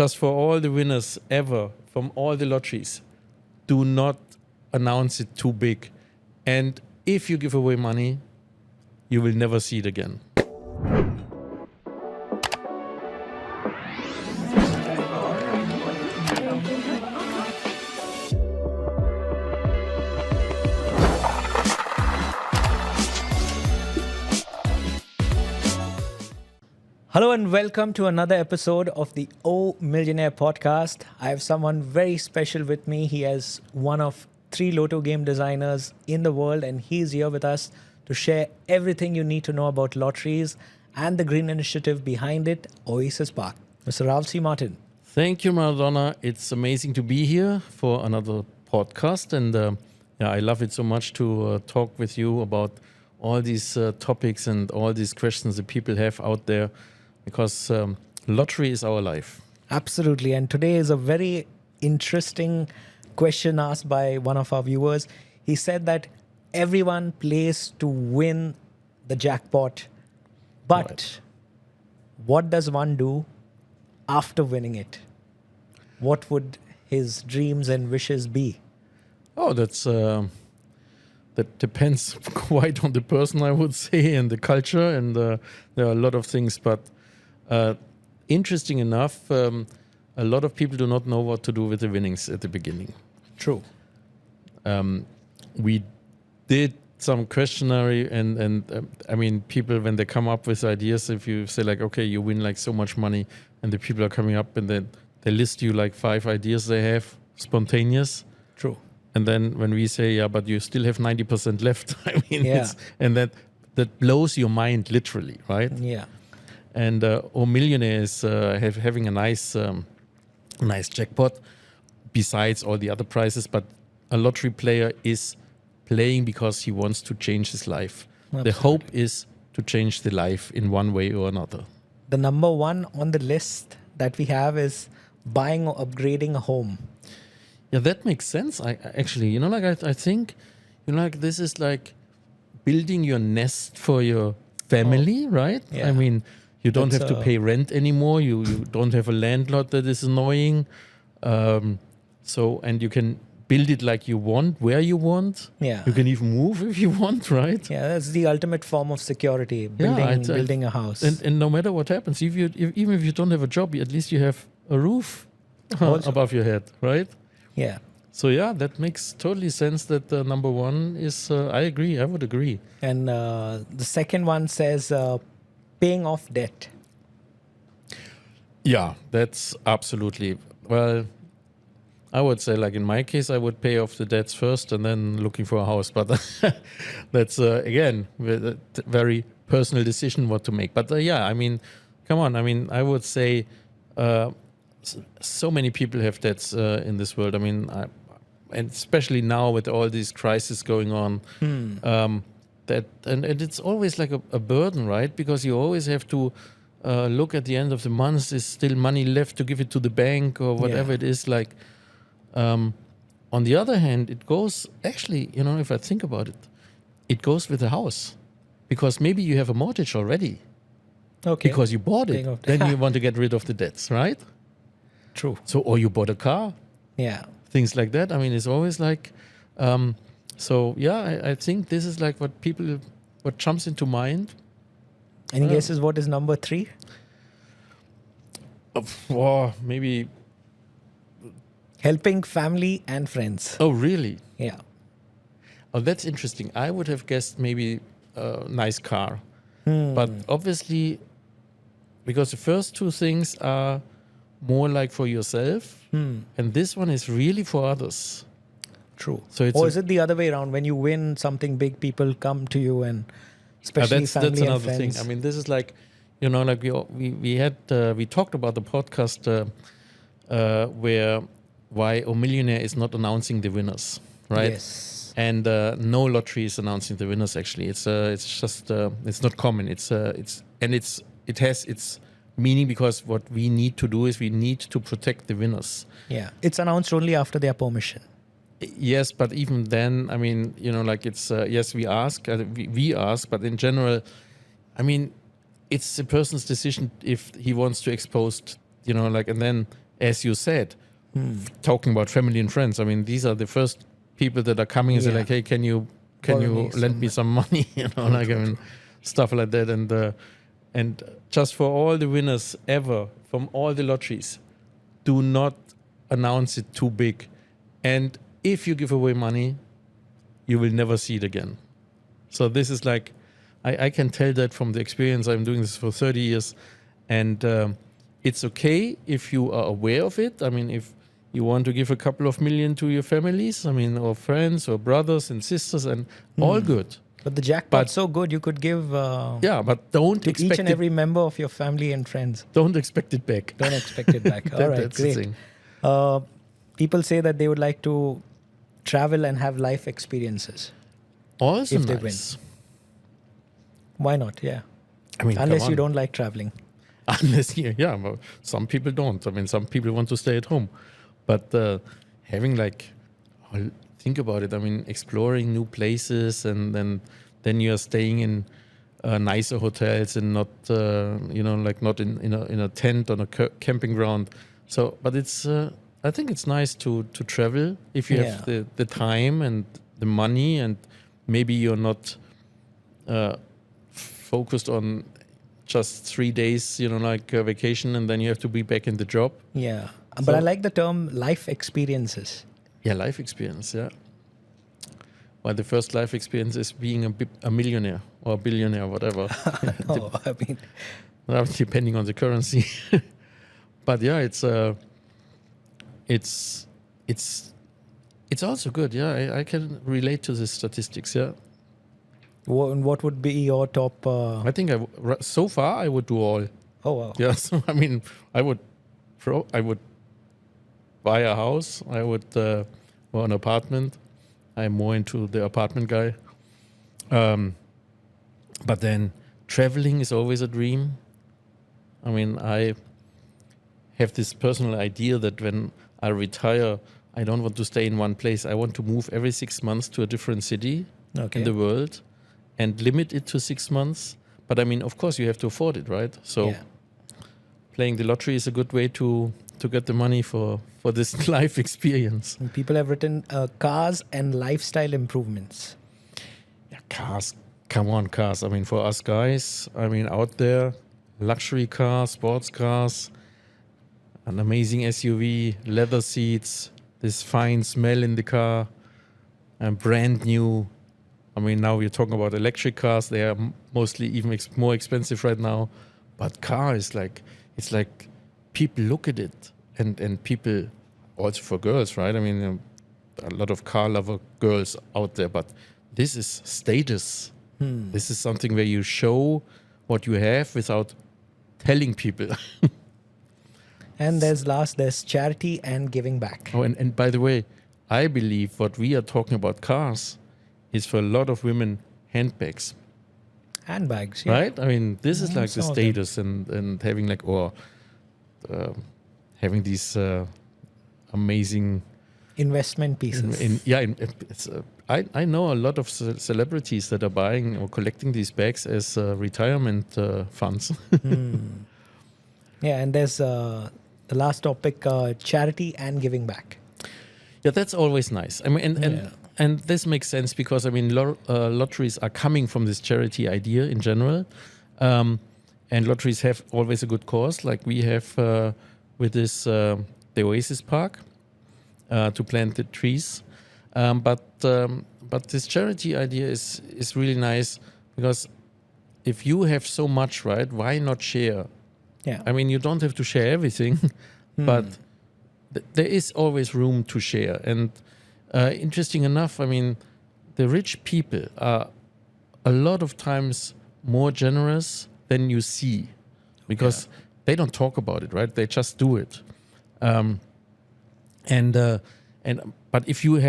just for all the winners ever from all the lotteries, do not announce it too big. And if you give away money, you will never see it again. Hello and welcome to another episode of the Millionaire Podcast. I have someone very special with me. He is one of 3 Lotto game designers in the world, and he's here with us to share everything you need to know about lotteries and the green initiative behind it, Oasis Park. Mr. Rahul C. Martin. Thank you, Maradona. It's amazing to be here for another podcast. And I love it so much to talk with you about all these topics and all these questions that people have out there. Because lottery is our life. Absolutely. And today is a very interesting question asked by one of our viewers. He said that everyone plays to win the jackpot. But what does one do after winning it? What would his dreams and wishes be? Oh, that depends quite on the person, I would say, and the culture. And there are a lot of things. But interesting enough, a lot of people do not know what to do with the winnings at the beginning. True. We did some questionnaire and I mean, people, when they come up with ideas, if you say like, okay, you win like so much money, and the people are coming up and then they list you like 5 ideas they have, spontaneous. True. And then when we say, yeah, but you still have 90% left, I mean, yeah. And that blows your mind literally, right? Yeah. And Millionaire is having a nice jackpot besides all the other prizes. But a lottery player is playing because he wants to change his life. Absolutely. The hope is to change the life in one way or another. The number 1 on the list that we have is buying or upgrading a home. Yeah, that makes sense. I actually, I think, this is like building your nest for your family, right? Yeah. I mean, you don't have to pay rent anymore. You don't have a landlord that is annoying. And you can build it like you want, where you want. Yeah. You can even move if you want, right? Yeah, that's the ultimate form of security, building a house. And no matter what happens, even if you don't have a job, at least you have a roof above your head, right? Yeah. So yeah, that makes totally sense that number 1 is, I would agree. And the second one says paying off debt. Yeah, that's absolutely, well, I would say like in my case, I would pay off the debts first and then looking for a house. But that's, again, a very personal decision what to make. But I mean, come on. I mean, I would say so many people have debts in this world. I mean, and especially now with all these crises going on, that and it's always like a burden, right? Because you always have to look at the end of the month. Is still money left to give it to the bank or whatever it is? Like, on the other hand, it goes actually. If I think about it, it goes with the house, because maybe you have a mortgage already. Okay. Because you bought it, then you want to get rid of the debts, right? True. So, or you bought a car. Yeah. Things like that. I mean, it's always like, I think this is like what jumps into mind. Any guesses what is number 3? Maybe. Helping family and friends. Oh, really? Yeah. Oh, that's interesting. I would have guessed maybe a nice car. But obviously, because the first 2 things are more like for yourself, and this one is really for others. True. So or is it the other way around? When you win something big, people come to you, and especially family that's another and friends. thing. I mean, this is like, like we talked about the podcast why Millionaire is not announcing the winners, right? Yes. And no lottery is announcing the winners. Actually, it's just it's not common. It has its meaning, because what we need to do is we need to protect the winners. Yeah, it's announced only after their permission. Yes, but even then, I mean, it's yes, we ask, but in general, I mean, it's the person's decision if he wants to expose, and then as you said, talking about family and friends. I mean, these are the first people that are coming and say like, "Hey, can you lend me some money?" I mean, stuff like that. And just for all the winners ever from all the lotteries, do not announce it too big. And if you give away money, you will never see it again. So this is like, I can tell that from the experience. I'm doing this for 30 years. And it's okay if you are aware of it. I mean, if you want to give a couple of million to your families, I mean, or friends or brothers and sisters, and all good. But the jackpot's so good, you could give but don't to expect each and every member of your family and friends. Don't expect it back. Don't expect it back. All right, That's the great. thing. People say that they would like to travel and have life experiences. Also if they nice. Why not? Yeah. I mean, unless come you on. don't like traveling. Unless well, some people don't. I mean, some people want to stay at home. But having think about it. I mean, exploring new places, and then you are staying in nicer hotels and not not in a tent on a camping ground. So, but it's I think it's nice to travel if you have the time and the money, and maybe you're not focused on just 3 days, vacation, and then you have to be back in the job. Yeah. But I like the term life experiences. Yeah, life experience, yeah. Well, the first life experience is being a millionaire or a billionaire, whatever. I mean, depending on the currency. But yeah, it's also good. Yeah, I can relate to the statistics. Yeah. What would be your top? I think so far I would do all. Oh wow. Yeah. So I mean, I would buy a house. I would or an apartment. I'm more into the apartment guy. But then traveling is always a dream. I mean, I have this personal idea that when I retire, I don't want to stay in one place. I want to move every 6 months to a different city in the world and limit it to 6 months. But I mean, of course, you have to afford it, right? So playing the lottery is a good way to get the money for this life experience. And people have written cars and lifestyle improvements. Yeah, cars. Come on, cars. I mean, for us guys, I mean, out there, luxury cars, sports cars, an amazing SUV, leather seats, this fine smell in the car, and brand new. I mean, now we're talking about electric cars. They are mostly even more expensive right now. But car is it's like people look at it, and people, also for girls, right? I mean, a lot of car lover girls out there, but this is status. This is something where you show what you have without telling people. And there's charity and giving back. Oh, and by the way, I believe what we are talking about cars is for a lot of women handbags. Handbags, yeah. Right? I mean, this is like the some of status and having having these amazing investment pieces. I know a lot of celebrities that are buying or collecting these bags as retirement funds. Yeah, and there's the last topic, charity and giving back. Yeah, that's always nice. I mean, and this makes sense because I mean, lotteries are coming from this charity idea in general, and lotteries have always a good cause, like we have with this the Oasis Park to plant the trees, but this charity idea is really nice because if you have so much, right, why not share? Yeah, I mean, you don't have to share everything, but there is always room to share. And interesting enough, I mean, the rich people are a lot of times more generous than you see because they don't talk about it, right? They just do it. But if you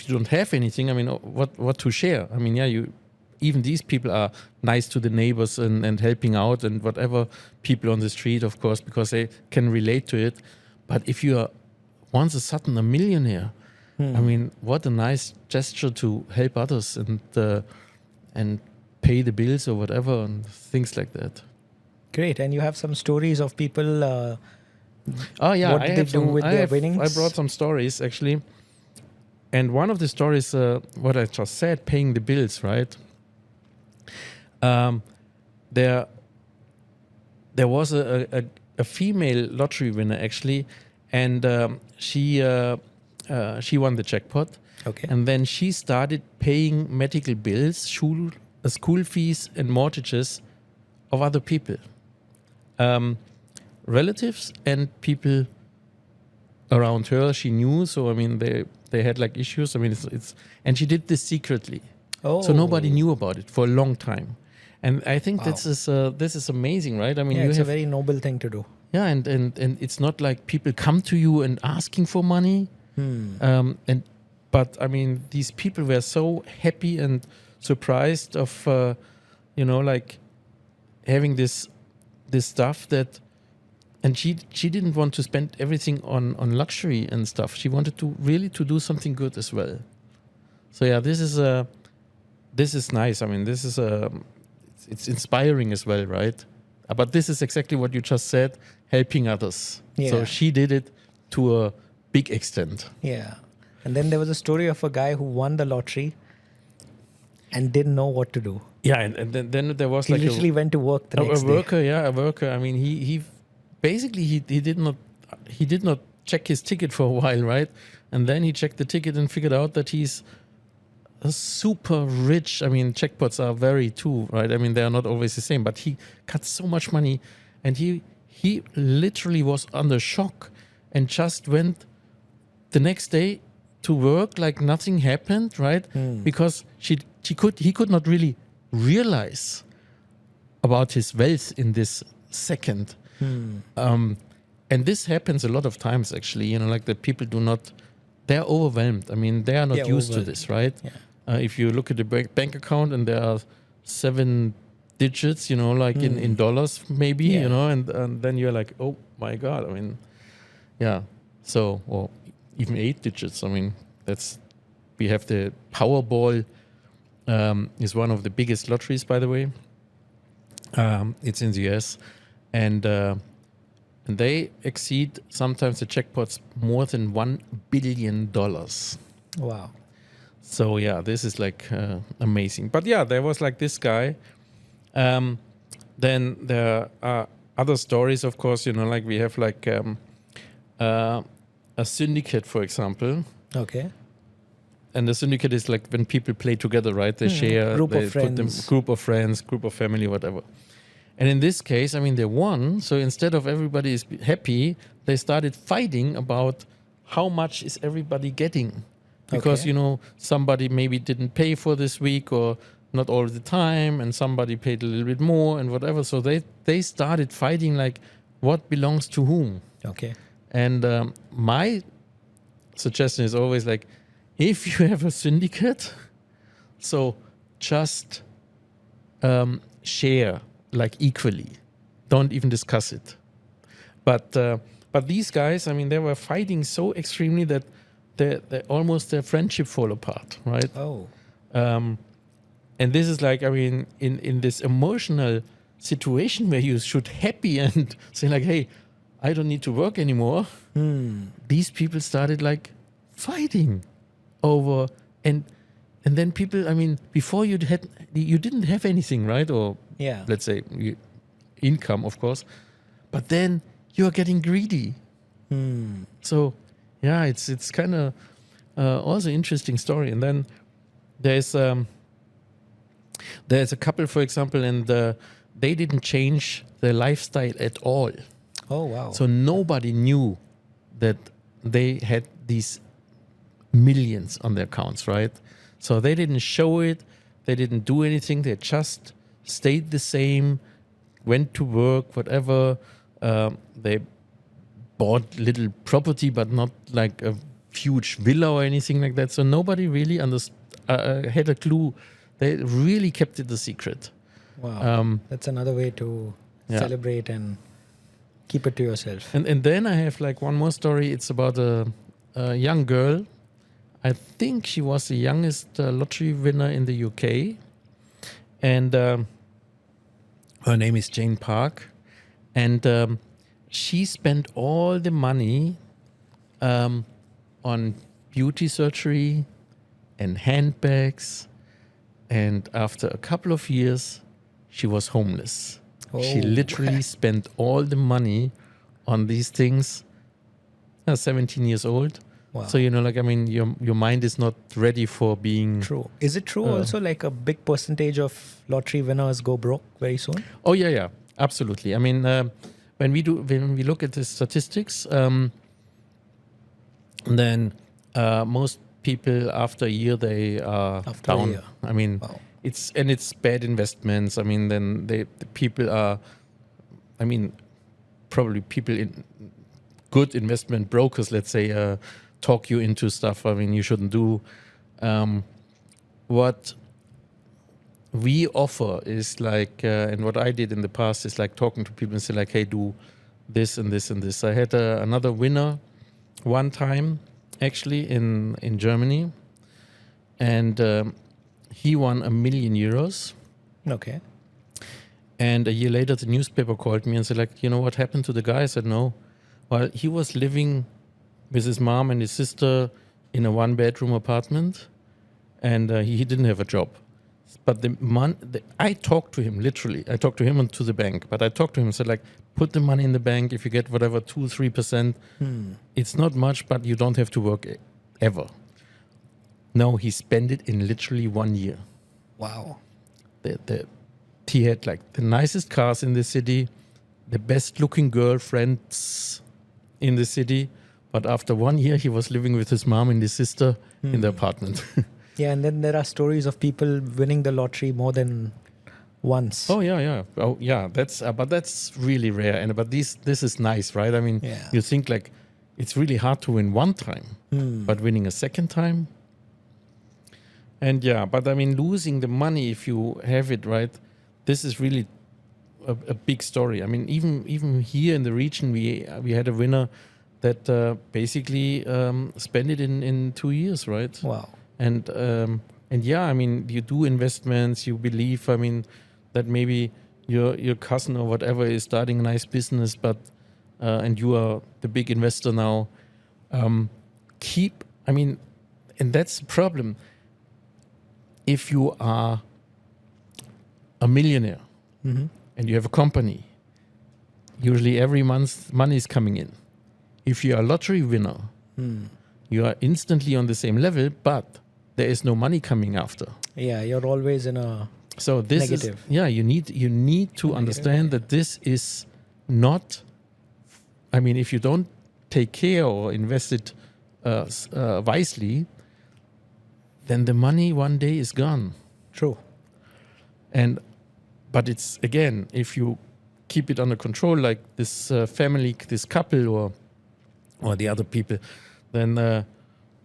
don't have anything, I mean, what to share? I mean, even these people are nice to the neighbors and helping out and whatever, people on the street, of course, because they can relate to it. But if you are once a sudden a millionaire, I mean, what a nice gesture to help others and pay the bills or whatever and things like that. Great. And you have some stories of people Oh yeah, What did they do with their winnings? I brought some stories actually, and one of the stories, what I just said, paying the bills, right? There was a female lottery winner actually, and she won the jackpot. Okay. And then she started paying medical bills, school fees, and mortgages of other people, relatives and people around her. She knew, so I mean, they had like issues. I mean, it's and she did this secretly, so nobody knew about it for a long time. And I think Wow. this is amazing, right? I mean, Yeah, you it's have a very noble thing to do. yeah, and it's not like people come to you and asking for money. But I mean, these people were so happy and surprised of, like having this stuff that, and she didn't want to spend everything on luxury and stuff. She wanted to really to do something good as well. So yeah, this is nice. I mean, this is it's inspiring as well, right? But this is exactly what you just said, helping others. Yeah. So she did it to a big extent. Yeah. And then there was a story of a guy who won the lottery and didn't know what to do. Yeah, and then there was He like literally went to work the next a day. worker. Yeah, a worker. I mean, he basically he did not check his ticket for a while, right? And then he checked the ticket and figured out that he's a super rich. I mean, jackpots are very too, right? I mean, they are not always the same, but he got so much money, and he literally was under shock and just went the next day to work like nothing happened, right? Because he could not really realize about his wealth in this second. And this happens a lot of times actually, like the people they're overwhelmed. I mean, they are not used to this, right? Yeah. If you look at the bank account and there are 7 digits, like in dollars maybe, Yeah. and then you're like, oh my God, I mean, yeah. So, or even 8 digits. I mean, we have the Powerball, is one of the biggest lotteries, by the way. It's in the US, and they exceed sometimes the jackpots more than $1 billion. Wow. So yeah, this is like amazing. But yeah, there was like this guy. Then there are other stories, of course. Like we have like a syndicate, for example. Okay. And the syndicate is like when people play together, right? They share Group they of put them, friends. group of friends, group of family, whatever. And in this case, I mean, they won. So instead of everybody is happy, they started fighting about how much is everybody getting. Because, Okay. somebody maybe didn't pay for this week or not all the time, and somebody paid a little bit more and whatever. So they started fighting like what belongs to whom. Okay. And my suggestion is always like, if you have a syndicate, so just share like equally. Don't even discuss it. But these guys, I mean, they were fighting so extremely that almost their friendship fall apart, right? Oh. And this is like, I mean, in this emotional situation where you should happy and say like, hey, I don't need to work anymore. These people started like fighting over and then people, I mean, before you didn't have anything, right? Or Yeah. let's say income, of course, but then you are getting greedy. So yeah, it's kind of also interesting story. And then there's a couple, for example, and they didn't change their lifestyle at all. Oh, wow. So nobody knew that they had these millions on their accounts, right? So they didn't show it. They didn't do anything. They just stayed the same, went to work, whatever. They bought little property, but not like a huge villa or anything like that. So nobody really had a clue. They really kept it a secret. Wow. That's another way to Yeah. celebrate and keep it to yourself. And then I have like one more story. It's about a young girl. I think she was the youngest lottery winner in the UK. And her name is Jane Park. And she spent all the money on beauty surgery and handbags. And after a couple of years, she was homeless. She Oh. literally spent all the money on these things. 17 years old. Wow. So, your mind is not ready for being... True. Is it true also like a big percentage of lottery winners go broke very soon? Oh, yeah, absolutely. I mean, when we look at the statistics, then most people after a year, they are After a down. year. I mean, Wow. it's bad investments. I mean, then the people are, probably people in good investment brokers, let's say, talk you into stuff. I mean, you shouldn't do. What we offer is like, and what I did in the past is like talking to people and say like, hey, do this and this and this. I had another winner one time, actually in Germany, and he won €1 million. Okay. And a year later, the newspaper called me and said like, you know what happened to the guy? I said, no. Well, he was living with his mom and his sister in a 1-bedroom apartment, and he didn't have a job. But I talked to him, literally. I talked to him and to the bank. But I talked to him and said, like, put the money in the bank. If you get whatever, 2-3%, it's not much, but you don't have to work ever. No, he spent it in literally 1 year. Wow. He had, like, the nicest cars in the city, the best-looking girlfriends in the city. But after 1 year, he was living with his mom and his sister in the apartment. Yeah, and then there are stories of people winning the lottery more than once. Oh yeah. That's really rare. But this is nice, right? I mean, Yeah. you think like it's really hard to win one time, but winning a second time. And yeah, but I mean, losing the money if you have it, right? This is really a big story. I mean, even here in the region, we had a winner that basically spent it in 2 years, right? Wow. And yeah, I mean, you do investments. You believe, I mean, that maybe your cousin or whatever is starting a nice business, but and you are the big investor now. And that's the problem. If you are a millionaire and you have a company, usually every month money is coming in. If you are a lottery winner, you are instantly on the same level, but there is no money coming after. Yeah, you're always in a So this negative. is you need to understand that this is not. I mean, if you don't take care or invest it wisely, then the money one day is gone. True. But it's again, if you keep it under control, like this family, this couple, or the other people, then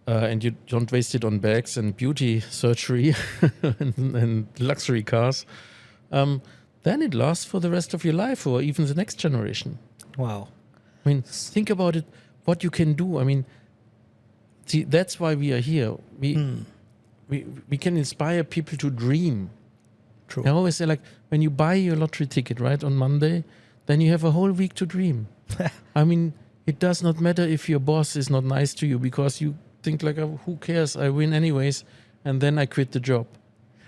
and you don't waste it on bags and beauty surgery and luxury cars, then it lasts for the rest of your life or even the next generation. Wow. I mean, think about it, what you can do. I mean, see, that's why we are here. We can inspire people to dream. True. I always say, like, when you buy your lottery ticket, right, on Monday, then you have a whole week to dream. I mean, it does not matter if your boss is not nice to you because you think like, oh, who cares? I win anyways, and then I quit the job.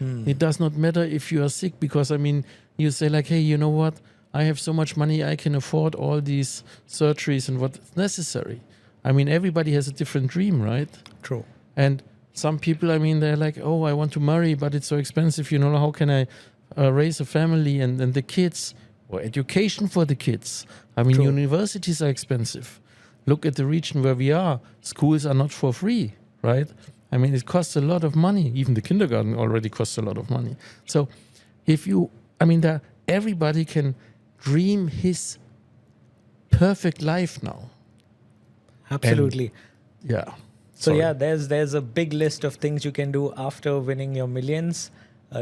It does not matter if you are sick because, I mean, you say like, hey, you know what? I have so much money, I can afford all these surgeries and what's necessary. I mean, everybody has a different dream, right? True. And some people, I mean, they're like, oh, I want to marry, but it's so expensive. You know, how can I raise a family and the kids or education for the kids? I mean, True. Universities are expensive. Look at the region where we are. Schools are not for free, right? I mean, it costs a lot of money. Even the kindergarten already costs a lot of money. So everybody can dream his perfect life now. Absolutely. Yeah. So Sorry. yeah, there's a big list of things you can do after winning your millions.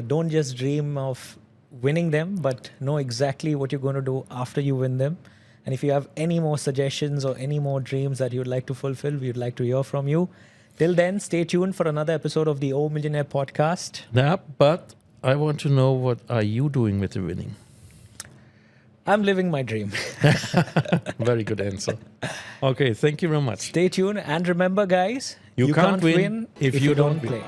Don't just dream of winning them, but know exactly what you're going to do after you win them. And if you have any more suggestions or any more dreams that you'd like to fulfill, we'd like to hear from you. Till then, stay tuned for another episode of the O Millionaire Podcast. Yeah, but I want to know, what are you doing with the winning? I'm living my dream. Very good answer. Okay, thank you very much. Stay tuned and remember, guys, You can't win if you don't play.